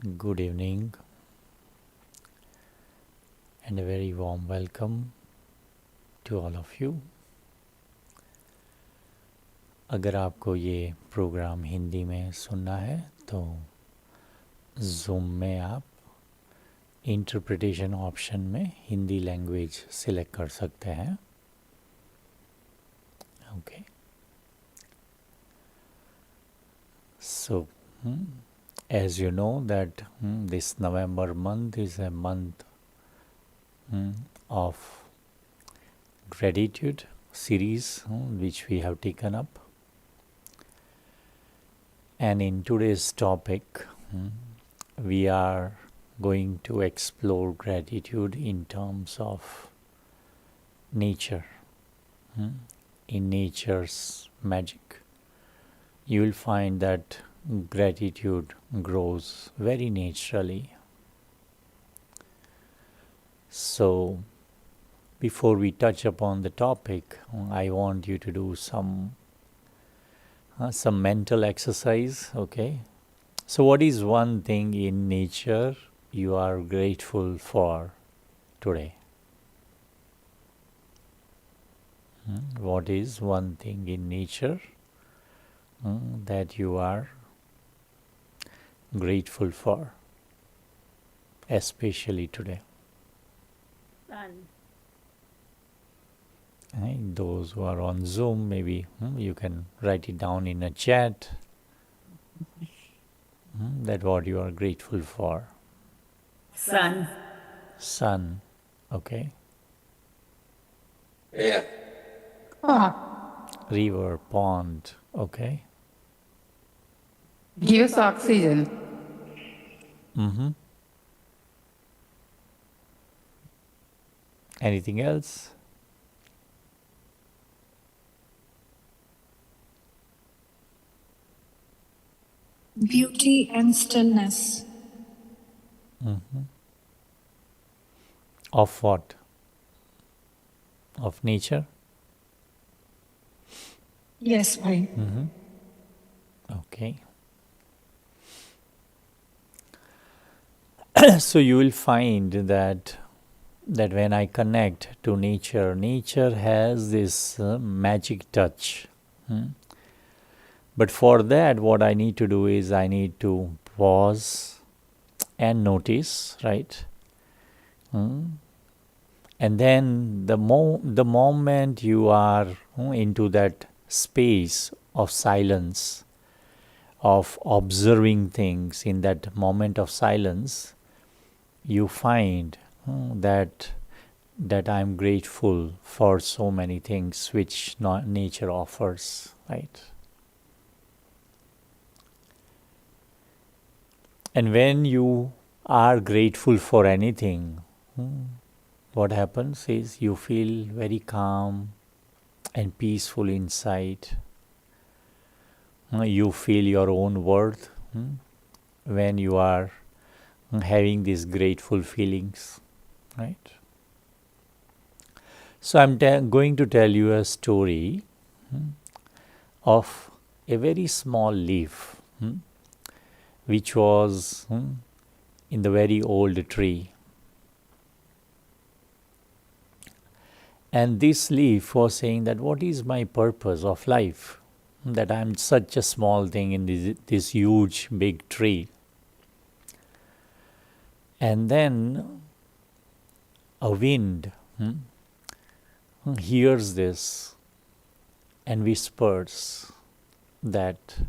Good evening and a very warm welcome to all of you. अगर आपको ये programme Hindi में सुनना है तो ज़ूम में आप इंटरप्रिटेशन ऑप्शन में हिंदी लैंग्वेज सिलेक्ट कर सकते हैं. Okay. So, as you know that this November month is a month of gratitude series which we have taken up. And in today's topic, we are going to explore gratitude in terms of nature, in nature's magic. You will find that gratitude grows very naturally. So, before we touch upon the topic, I want you to do some mental exercise. Okay. So, what is one thing in nature you are grateful for today? What is one thing in nature that you are grateful for, especially today? Sun. Those who are on Zoom, maybe you can write it down in a chat. That what you are grateful for. Sun. Sun, okay. Yeah. River, pond, okay. Give us oxygen. Anything else? Beauty and stillness. Of what? Of nature? Yes, Bhai. Okay. So you will find that when I connect to nature, nature has this magic touch. But for that, what I need to do is I need to pause and notice, right? And then the moment you are into that space of silence, of observing things, in that moment of silence, you find that I'm grateful for so many things which nature offers, right? And when you are grateful for anything, what happens is you feel very calm and peaceful inside. You feel your own worth when you are having these grateful feelings, right? So I'm going to tell you a story of a very small leaf which was in the very old tree. And this leaf was saying that what is my purpose of life? That I'm such a small thing in this huge big tree. And then a wind hears this and whispers that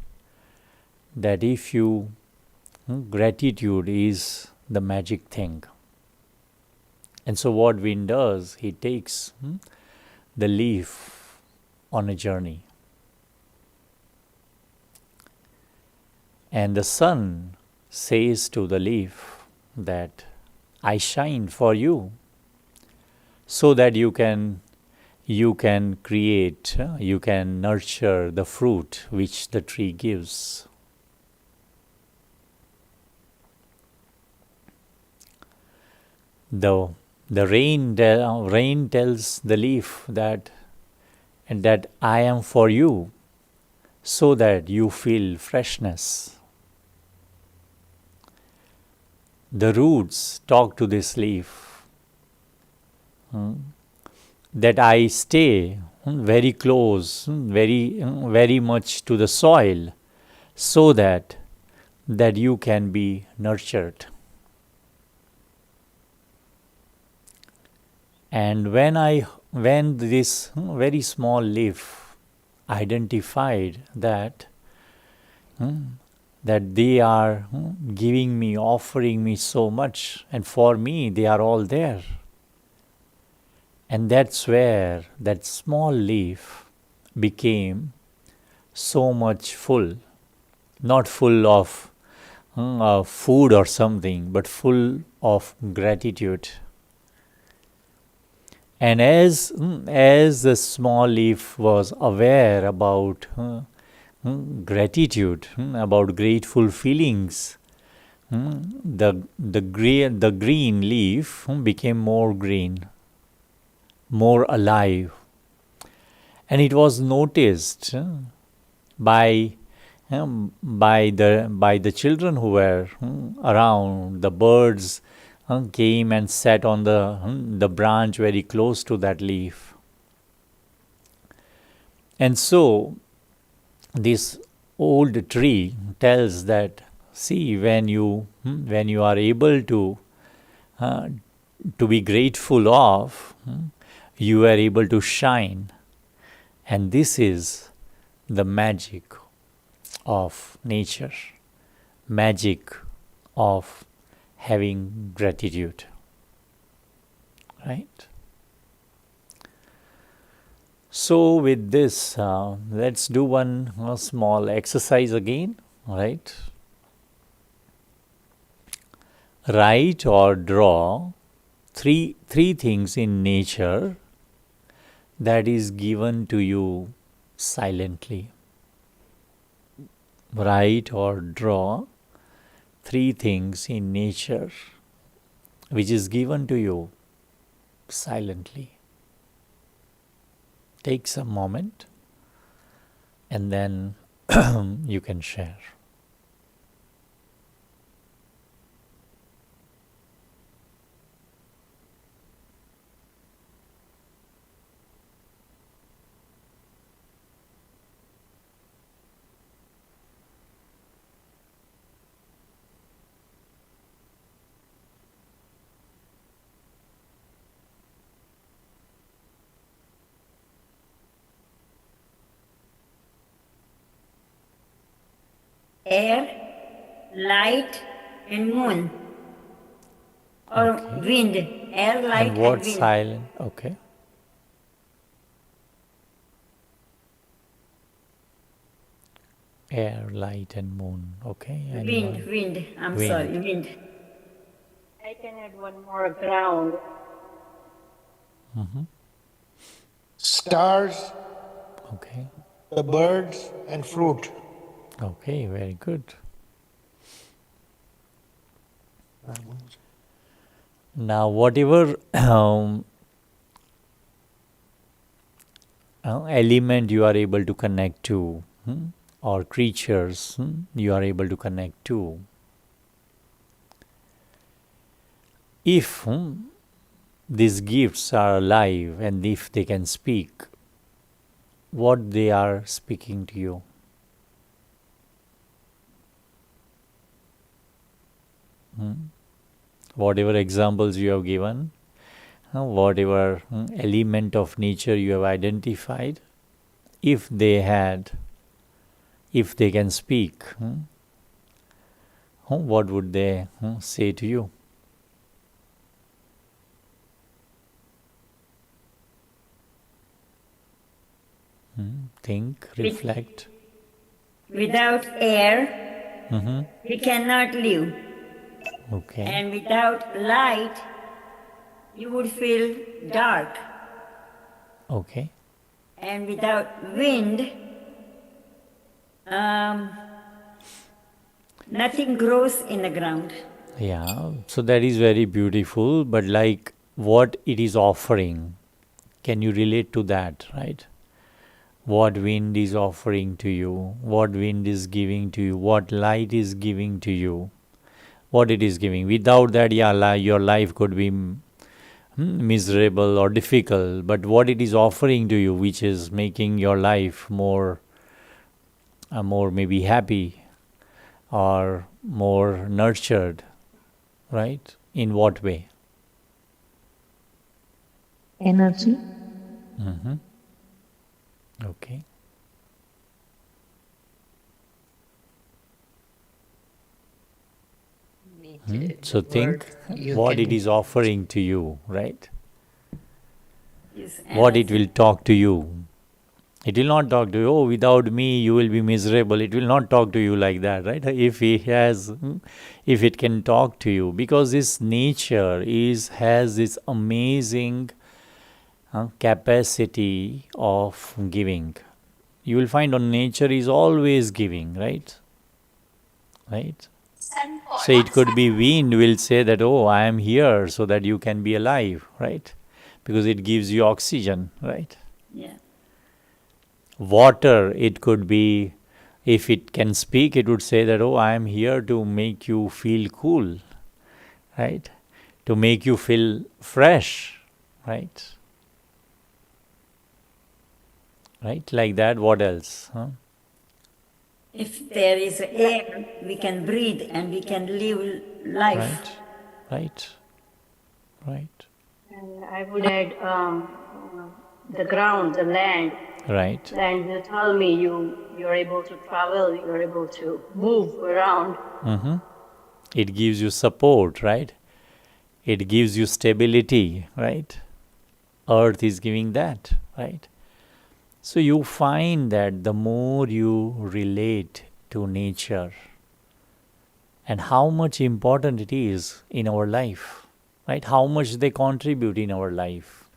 if you gratitude is the magic thing. And so what wind does, he takes the leaf on a journey. And the sun says to the leaf that I shine for you so that you can create, you can nurture the fruit which the tree gives. The rain tells the leaf that I am for you so that you feel freshness. the roots talk to this leaf, that I stay very close, very much to the soil, so that you can be nurtured. And when this very small leaf identified that that they are giving me, offering me so much, and for me they are all there. And that's where that small leaf became so much full, not full of food or something, but full of gratitude. And as the small leaf was aware about gratitude, about grateful feelings, the green leaf became more green, more alive, and it was noticed by the children who were around. The birds came and sat on the branch very close to that leaf. And so this old tree tells that, see, when you are able to be grateful of, you are able to shine. And this is the magic of nature, magic of having gratitude, right? So with this, let's do one small exercise again, right? Write or draw three things in nature that is given to you silently. Write or draw three things in nature which is given to you silently. Take some moment and then you can share. Air, light, and moon. Or Okay. wind. Air, light, And what and wind. silent? Okay. Air, light, and moon. Okay. Anyone? Wind. I'm Wind. sorry, wind. I can add one more, ground. Stars, Okay. the birds, and fruit. Okay. Very good. Now, whatever element you are able to connect to, or creatures you are able to connect to, if these gifts are alive and if they can speak, what they are speaking to you. Whatever examples you have given, whatever element of nature you have identified, if they can speak, what would they say to you? Think, reflect. Without air, we cannot live. Okay. And without light, you would feel dark. Okay. And without wind, nothing grows in the ground. Yeah. So that is very beautiful. But like what it is offering, can you relate to that, right? What wind is offering to you, what wind is giving to you, what light is giving to you, what it is giving. Without that, yeah, your life could be miserable or difficult, but what it is offering to you, which is making your life more maybe happy or more nurtured, right? In what way? Energy. Okay. So think what it is offering to you, right? Yes, What it energy. will talk to you. It will not talk to you, oh, without me you will be miserable. It will not talk to you like that, right? If it can talk to you, because this nature has this amazing capacity of giving. You will find on nature is always giving, right? Right? So it could be wind will say that, oh, I am here so that you can be alive, right? Because it gives you oxygen, right? Yeah. Water, it could be, if it can speak, it would say that, oh, I am here to make you feel cool, right? To make you feel fresh, right? Right? Like that, what else? Huh? If there is air, we can breathe and we can live life. Right? Right? Right? And I would add the ground, the land. Right? Land will tell me you're able to travel, you're able to move around. It gives you support, right? It gives you stability, right? Earth is giving that, right? So you find that the more you relate to nature and how much important it is in our life, right? How much they contribute in our life.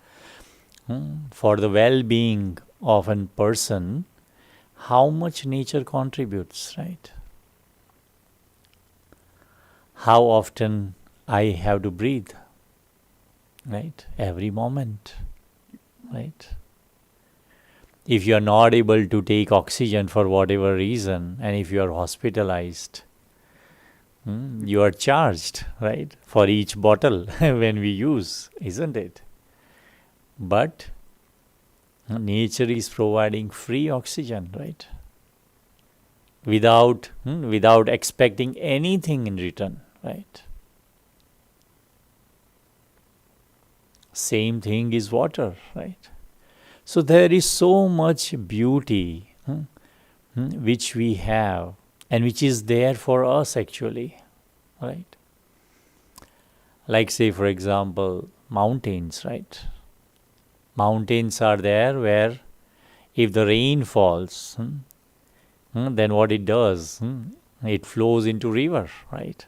For the well-being of a person, how much nature contributes, right? How often I have to breathe, right? Every moment, right? If you are not able to take oxygen for whatever reason, and if you are hospitalized, you are charged, right, for each bottle when we use, isn't it? But nature is providing free oxygen, right? Without expecting anything in return, right? Same thing is water, right? So there is so much beauty which we have and which is there for us actually, right? Like, say, for example, mountains, right? Mountains are there where if the rain falls, then what it does, it flows into river, right?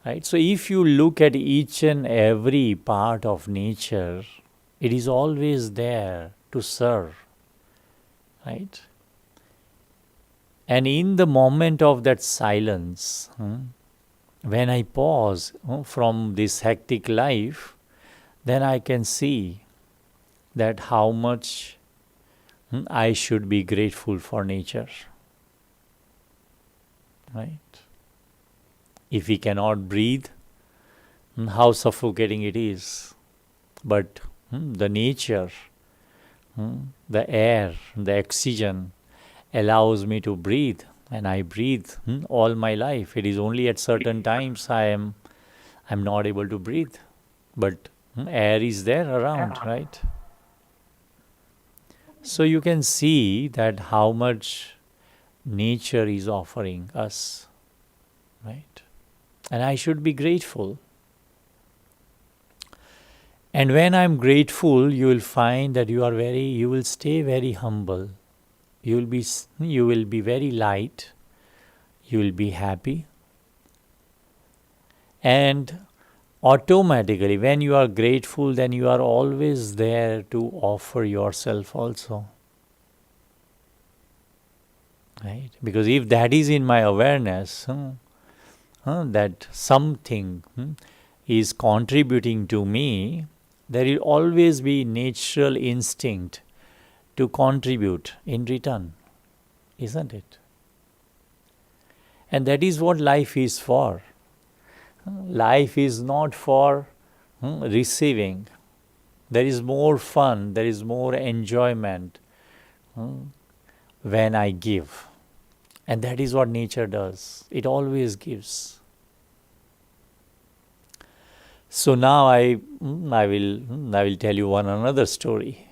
Right. So if you look at each and every part of nature, it is always there to serve, right? And in the moment of that silence, when I pause from this hectic life, then I can see that how much I should be grateful for nature, right? If we cannot breathe, how suffocating it is. But the nature, the air, the oxygen allows me to breathe, and I breathe all my life. It is only at certain times I'm not able to breathe, but air is there around, right? So you can see that how much nature is offering us, right? And I should be grateful. And when I'm grateful, you will find that you will stay very humble. You will be very light. You will be happy. And automatically, when you are grateful, then you are always there to offer yourself also. Right? Because if that is in my awareness, that something is contributing to me, there will always be natural instinct to contribute in return, isn't it? And that is what life is for. Life is not for receiving. There is more fun, there is more enjoyment when I give. And that is what nature does. It always gives. So now I will tell you one another story.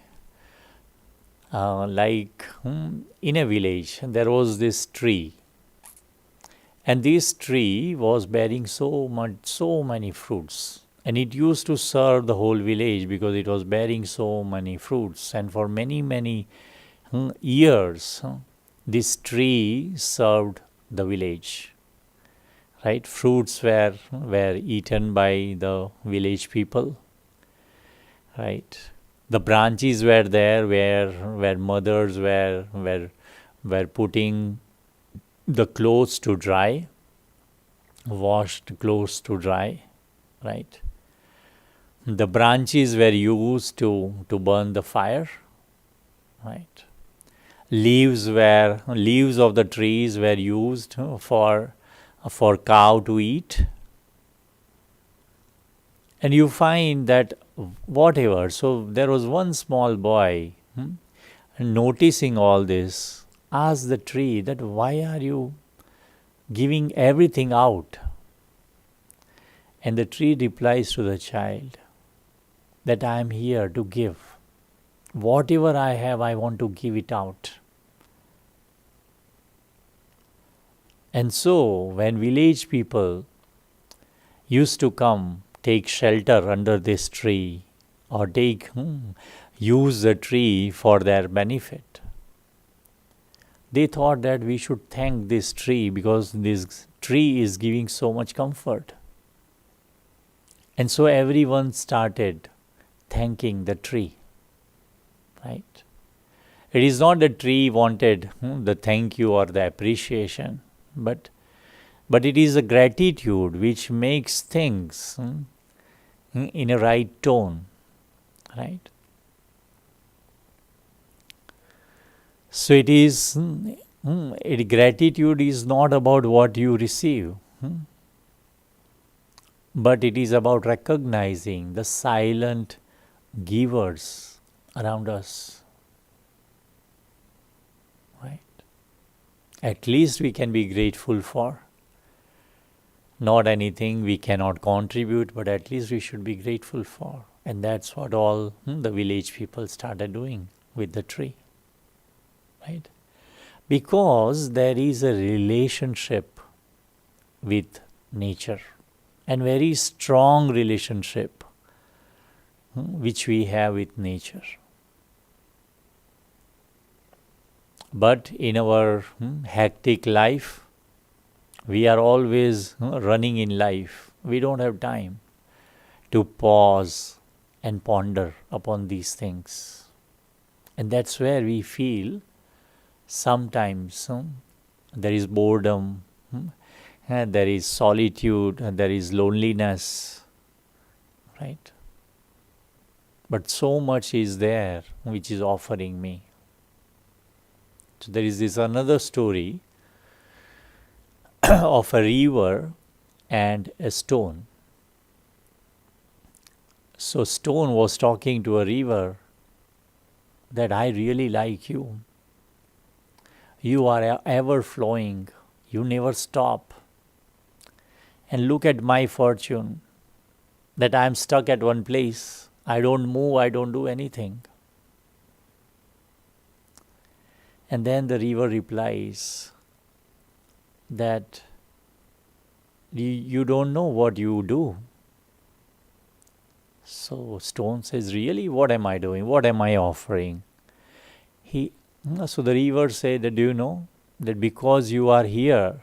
In a village, there was this tree, and this tree was bearing so many fruits, and it used to serve the whole village because it was bearing so many fruits, and for many years, this tree served the village. Right, fruits were eaten by the village people. Right, the branches were there where mothers were putting the clothes to dry, washed clothes to dry. Right, the branches were used to burn the fire. Right, leaves of the trees were used for cow to eat. And you find that whatever, so there was one small boy noticing all this, asked the tree that why are you giving everything out? And the tree replies to the child that I am here to give. Whatever I have, I want to give it out. And so, when village people used to come, take shelter under this tree, or use the tree for their benefit, they thought that we should thank this tree because this tree is giving so much comfort. And so everyone started thanking the tree. Right? It is not the tree wanted the thank you or the appreciation, but it is a gratitude which makes things in a right tone. Right? So it is gratitude is not about what you receive, but it is about recognizing the silent givers around us. Right? At least we can be grateful for. Not anything we cannot contribute, but at least we should be grateful for. And that's what all the village people started doing with the tree. Right? Because there is a relationship with nature, and very strong relationship which we have with nature. But in our hectic life, we are always running in life. We don't have time to pause and ponder upon these things. And that's where we feel sometimes there is boredom, there is solitude, there is loneliness. Right? But so much is there which is offering me. So there is this another story of a river and a stone. So stone was talking to a river that I really like you. You are ever flowing. You never stop. And look at my fortune, that I am stuck at one place. I don't move, I don't do anything. And then the river replies that you don't know what you do. So stone says, really, what am I doing? What am I offering? So the river said that, do you know that because you are here,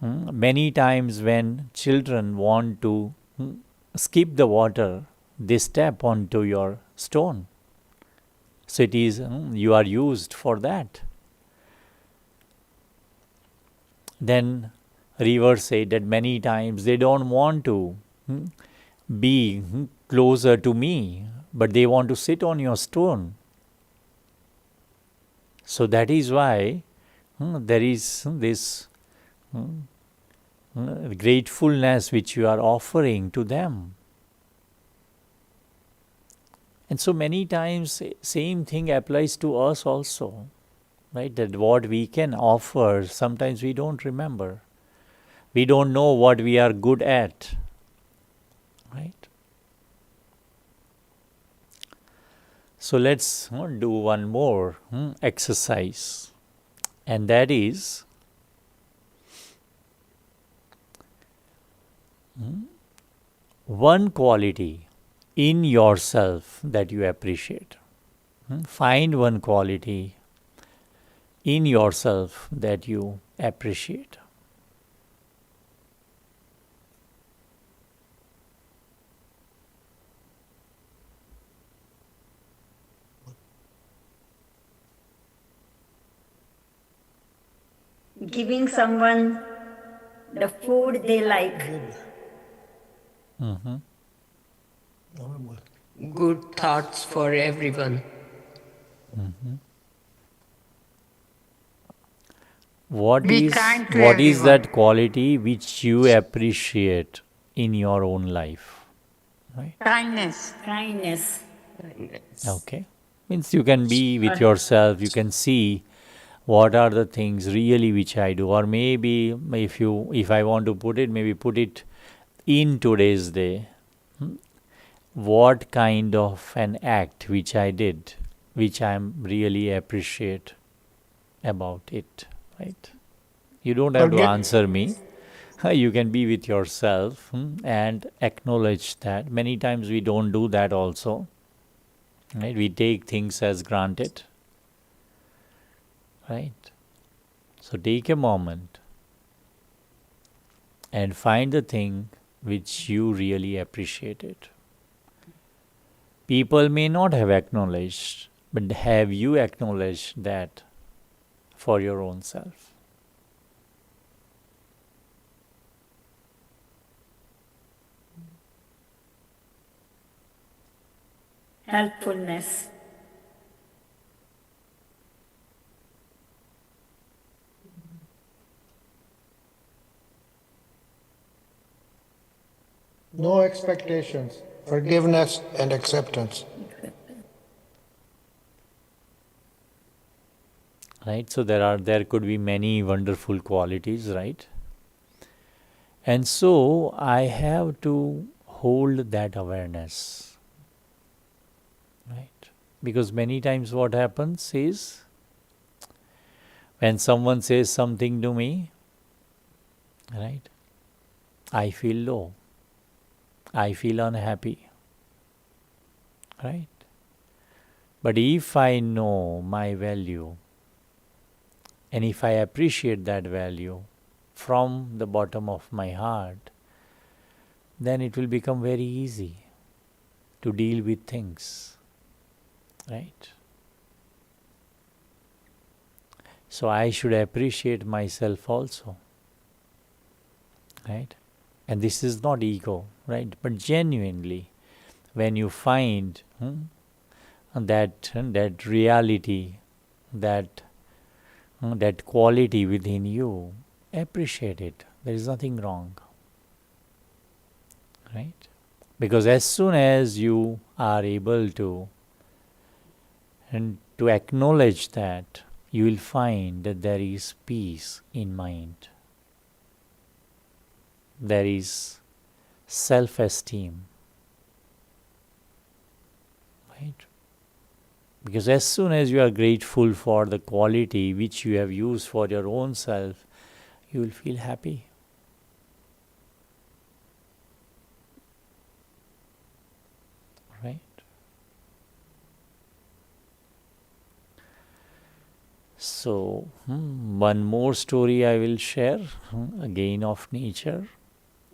many times when children want to skip the water, they step onto your stone. So it is, you are used for that. Then river said that many times they don't want to be closer to me, but they want to sit on your stone. So that is why there is this gratefulness which you are offering to them. And so many times, same thing applies to us also, right? That what we can offer, sometimes we don't remember. We don't know what we are good at, right? So let's do one more exercise, and that is one quality in yourself that you appreciate. Find one quality in yourself that you appreciate. Giving someone the food they like. Good thoughts for everyone. What Be is kind to what is everyone. that quality which you appreciate in your own life? Right? Kindness. Kindness. Okay. Means you can be with yourself, you can see what are the things really which I do. Or maybe if I want to put it, maybe put it in today's day. What kind of an act which I did, which I really appreciate about it, right? You don't have to Forget, answer me. You can be with yourself and acknowledge that. Many times we don't do that also, right? We take things as granted, right? So take a moment and find the thing which you really appreciated. People may not have acknowledged, but have you acknowledged that for your own self? Helpfulness. no expectations, forgiveness and acceptance. Right? So there could be many wonderful qualities, right? And so I have to hold that awareness, right? Because many times what happens is when someone says something to me, right, I feel low, I feel unhappy, right? But if I know my value and if I appreciate that value from the bottom of my heart, then it will become very easy to deal with things, right? So I should appreciate myself also, right? And this is not ego, right? But genuinely, when you find that reality, that that quality within you, appreciate it. There is nothing wrong, right? Because as soon as you are able to acknowledge that, you will find that there is peace in mind. There is self-esteem, right? Because as soon as you are grateful for the quality which you have used for your own self, you will feel happy. Right? So, one more story I will share, again of nature,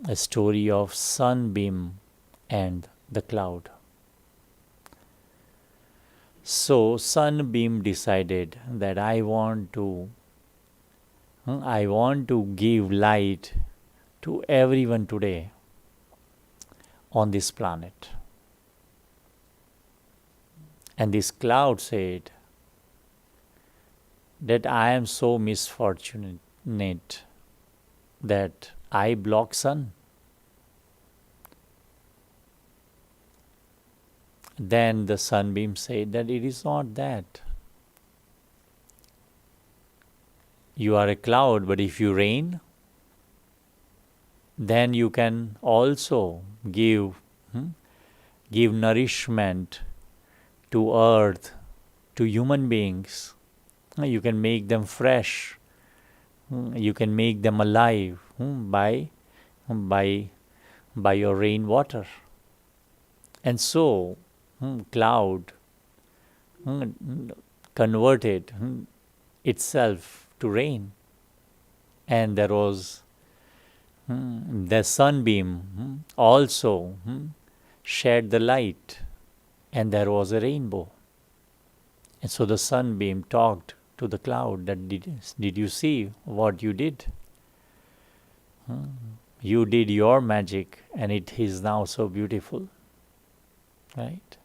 a story of sunbeam and the cloud. So, sunbeam decided that I want to give light to everyone today on this planet. And this cloud said that I am so misfortunate that I block sun. Then the sunbeam said that it is not that. You are a cloud, but if you rain, then you can also give nourishment to earth, to human beings. You can make them fresh. You can make them alive by by your rainwater. And so, cloud converted itself to rain, and there was the sunbeam also shed the light, and there was a rainbow. And so the sunbeam talked to the cloud that did you see what you did? You did your magic, and it is now so beautiful. Right?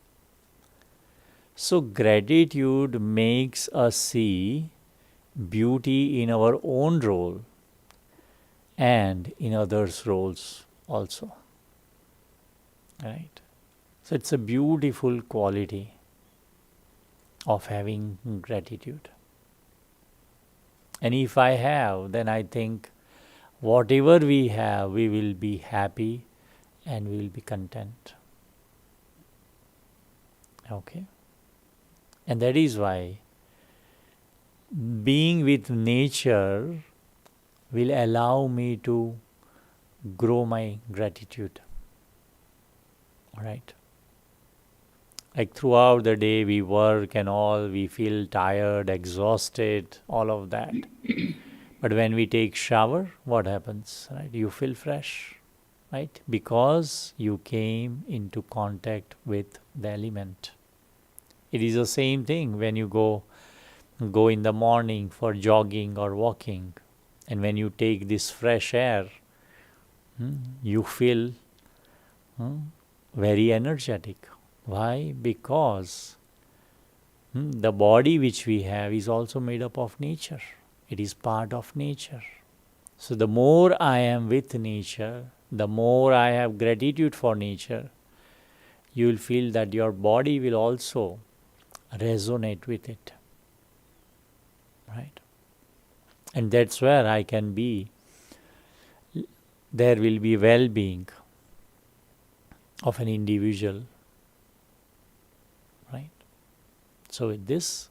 So gratitude makes us see beauty in our own role and in others' roles also. Right? So it's a beautiful quality of having gratitude. And if I have, then I think whatever we have, we will be happy and we will be content. Okay? And that is why being with nature will allow me to grow my gratitude. All right? Like throughout the day we work and all, we feel tired, exhausted, all of that. But when we take shower, what happens? Right? You feel fresh, right? Because you came into contact with the element. It is the same thing when you go in the morning for jogging or walking, and when you take this fresh air, you feel very energetic. Why? Because the body which we have is also made up of nature. It is part of nature. So the more I am with nature, the more I have gratitude for nature, you will feel that your body will also resonate with it. Right? And that's where I can be. There will be well-being of an individual. Right? So with this,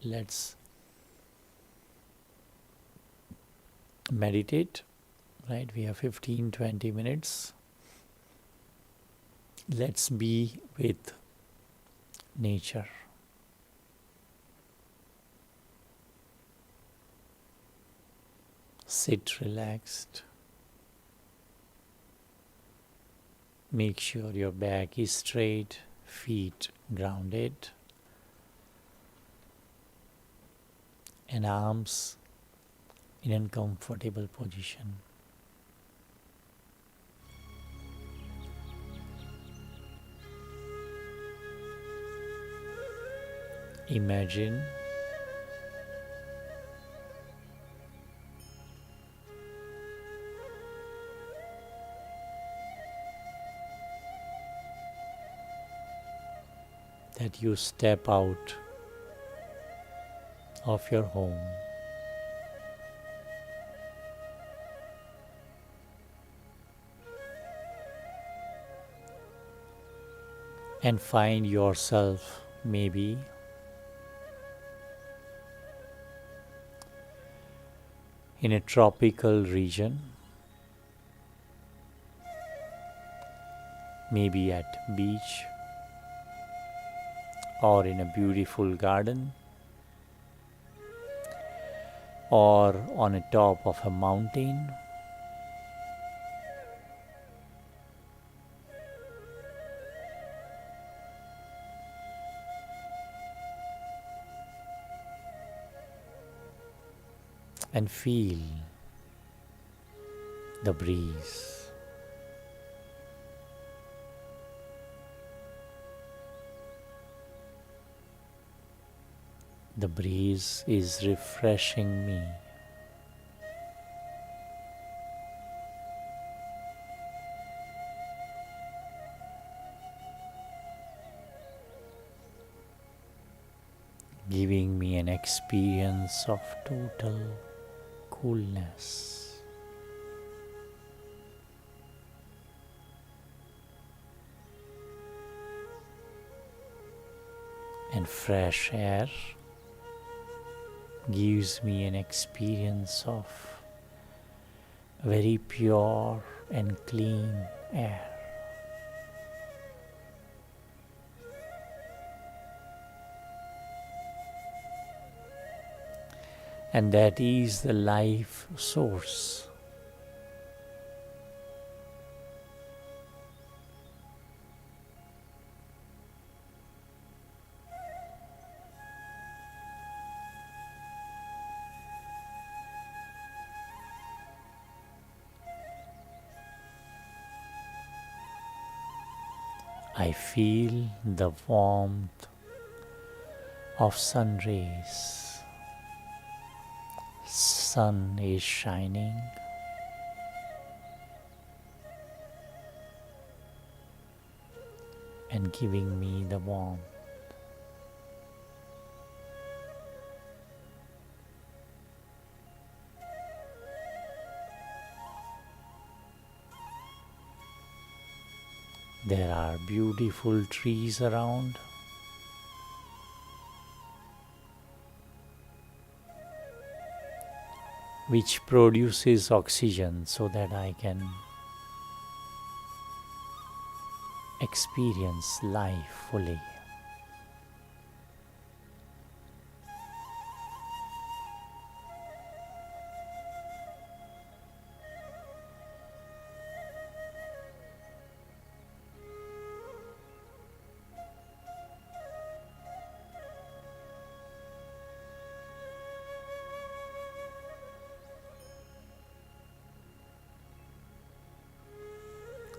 let's meditate. Right? We have 15-20 minutes. Let's be with nature. Sit relaxed. Make sure your back is straight, feet grounded, and arms in a comfortable position. Imagine that you step out of your home and find yourself maybe in a tropical region, maybe at beach or in a beautiful garden or on a top of a mountain. And feel the breeze. The breeze is refreshing me. giving me an experience of total coolness. And fresh air gives me an experience of very pure and clean air. And that is the life source. I feel the warmth of sun rays. Sun is shining and giving me the warmth. There are beautiful trees around. Which produces oxygen so that I can experience life fully.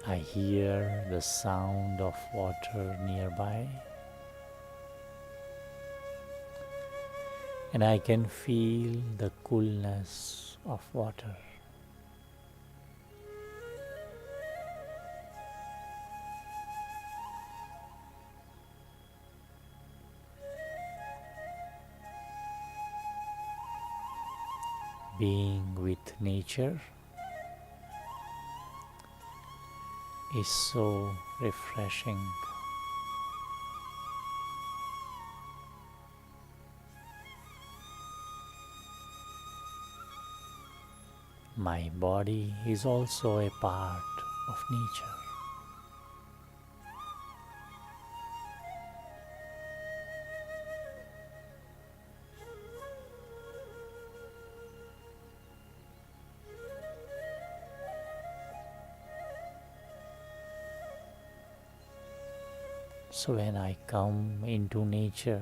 I hear the sound of water nearby, and I can feel the coolness of water. Being with nature is so refreshing. My body is also a part of nature. So when I come into nature,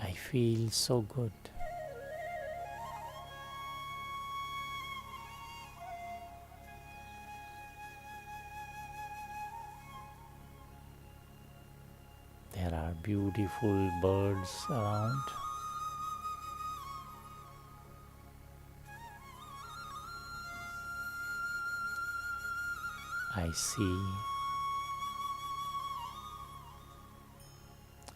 I feel so good. There are beautiful birds around. I see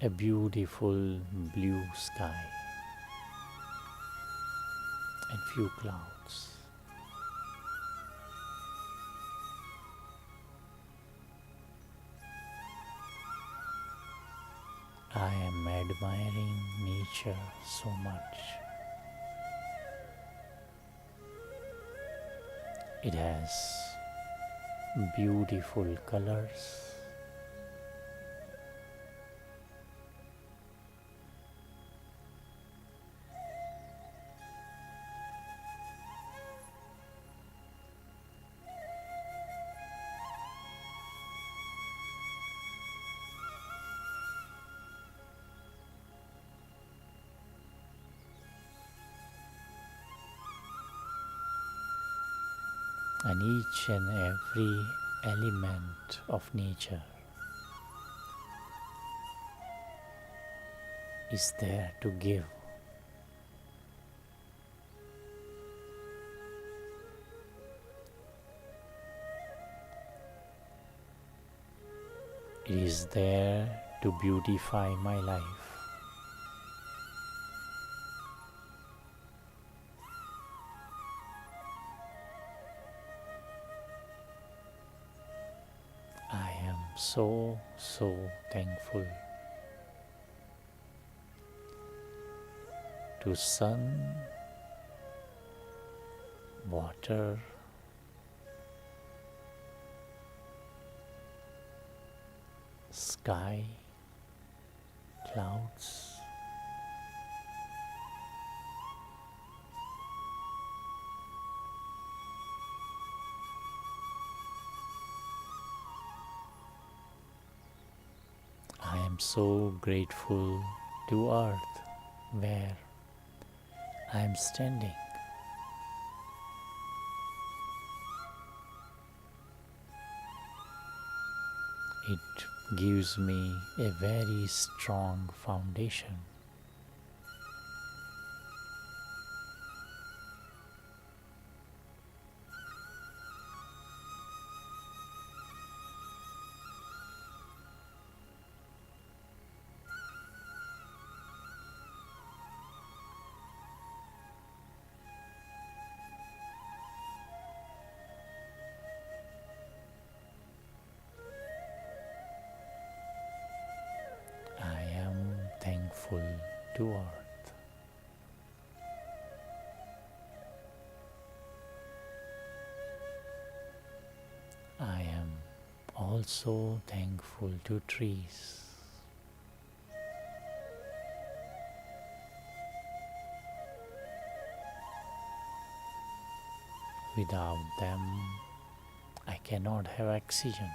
a beautiful blue sky and few clouds. I am admiring nature so much. It has beautiful colors. And each and every element of nature is there to give. It is there to beautify my life. I am so thankful to sun, water, sky, clouds. I am so grateful to earth where I am standing. It gives me a very strong foundation. I am thankful to earth. I am also thankful to trees. Without them, I cannot have oxygen.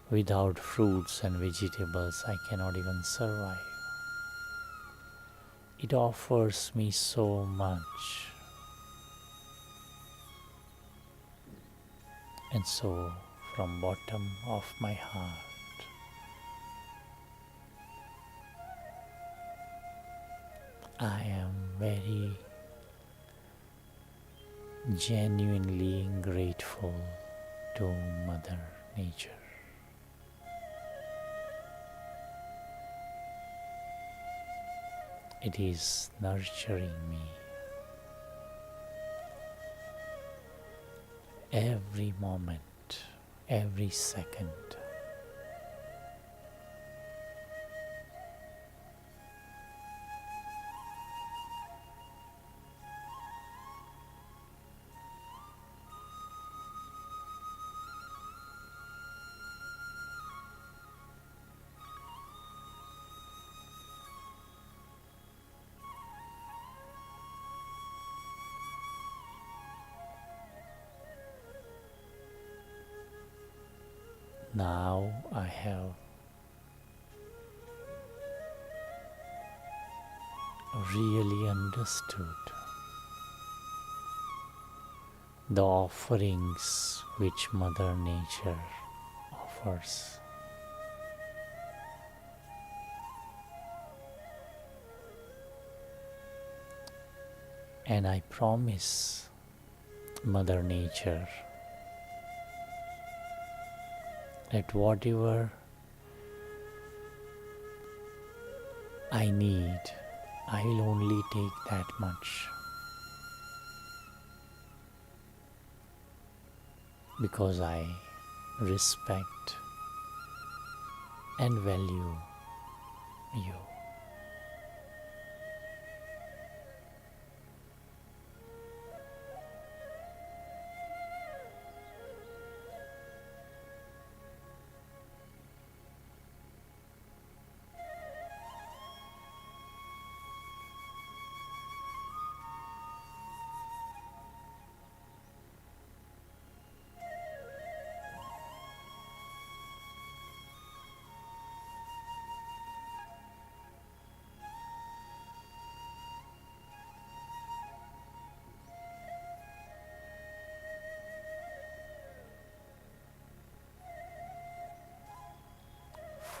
Without fruits and vegetables, I cannot even survive. It offers me so much. And so, from bottom of my heart, I am very genuinely grateful to Mother Nature. It is nurturing me every moment, every second. Now I have really understood the offerings which Mother Nature offers. And I promise Mother Nature that whatever I need, I will only take that much. Because I respect and value you.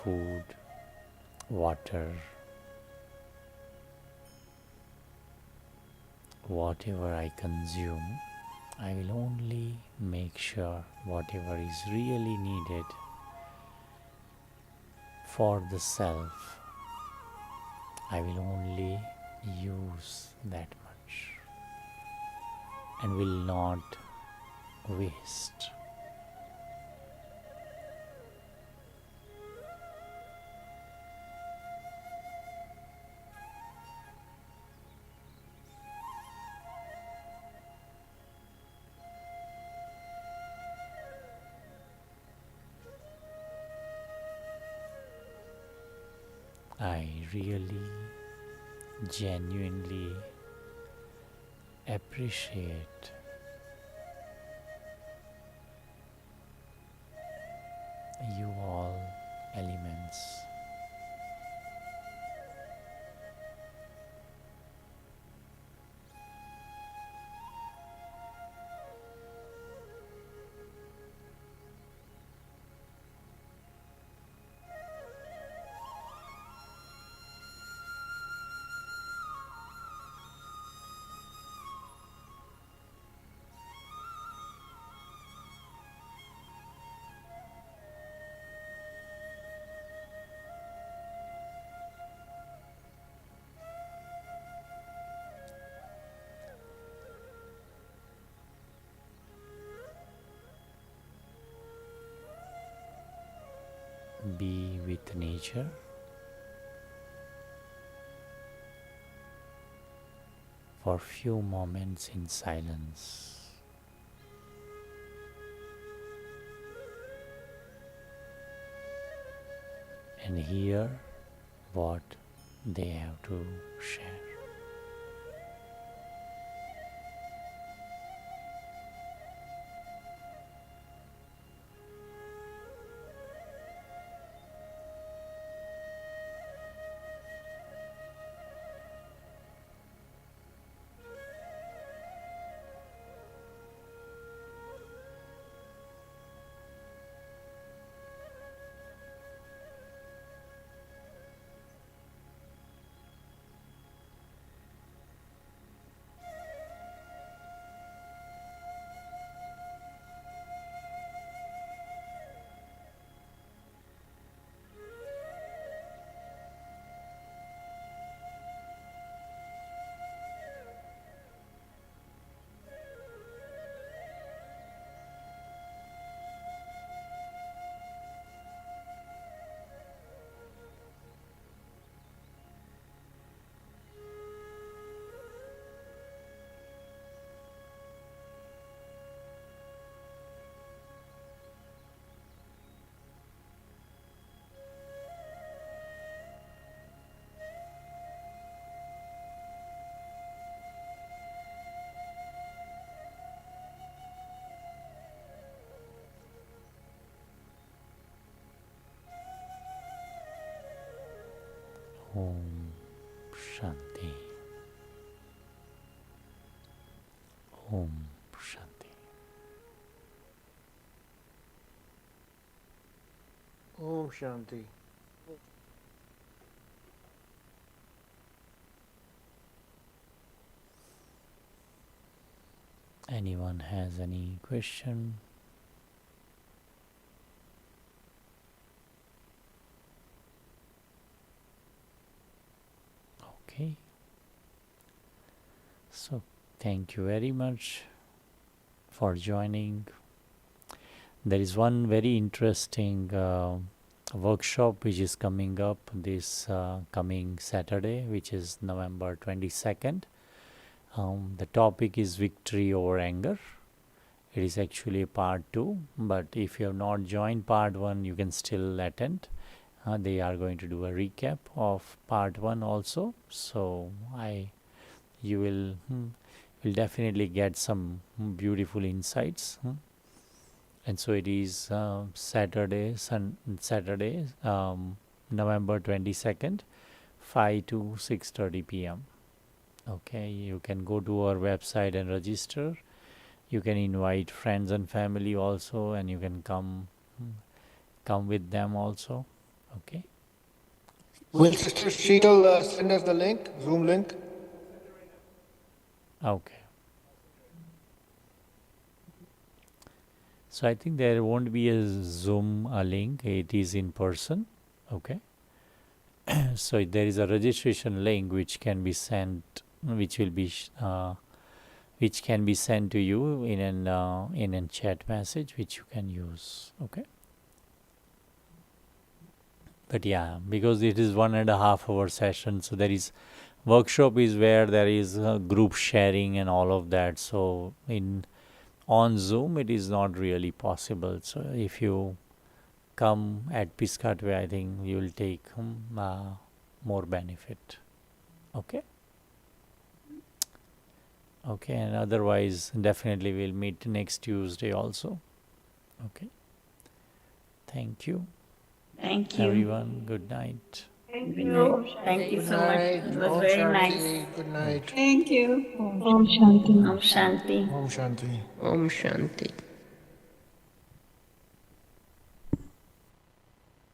Food, water, whatever I consume I will only make sure whatever is really needed for the self, I will only use that much and will not waste. I really genuinely appreciate you all elements. Be with nature for few moments in silence. And hear what they have to share. Om Shanti. Om Shanti. Om Shanti. Anyone has any question? Okay. So thank you very much for joining. There is one very interesting workshop which is coming up this coming Saturday, which is November 22nd. The topic is victory over anger. It is actually part 2, but if you have not joined part 1, you can still attend. They are going to do a recap of part 1 also. So you will definitely get some beautiful insights. And so it is Saturday, November 22nd, 5 to 6:30 p.m. Okay, you can go to our website and register. You can invite friends and family also, and you can come with them also. Okay. Will Sister Sheetal send us the link, Zoom link? Okay. So I think there won't be a Zoom link. It is in person. Okay. So there is a registration link which can be sent, which will be which can be sent to you in a chat message, which you can use. Okay. But yeah, because it is 1.5 hour session, so there is workshop is where there is group sharing and all of that. So on Zoom it is not really possible. So if you come at Piscataway, I think you will take more benefit. Okay. Okay, and otherwise definitely we'll meet next Tuesday also. Okay. Thank you. Thank you. Everyone, good night. Thank Good you. night. Thank you Good so much. night. It was Om very nice. Shanti. Good night. Thank you. Om Shanti. Om Shanti. Om Shanti. Om Shanti.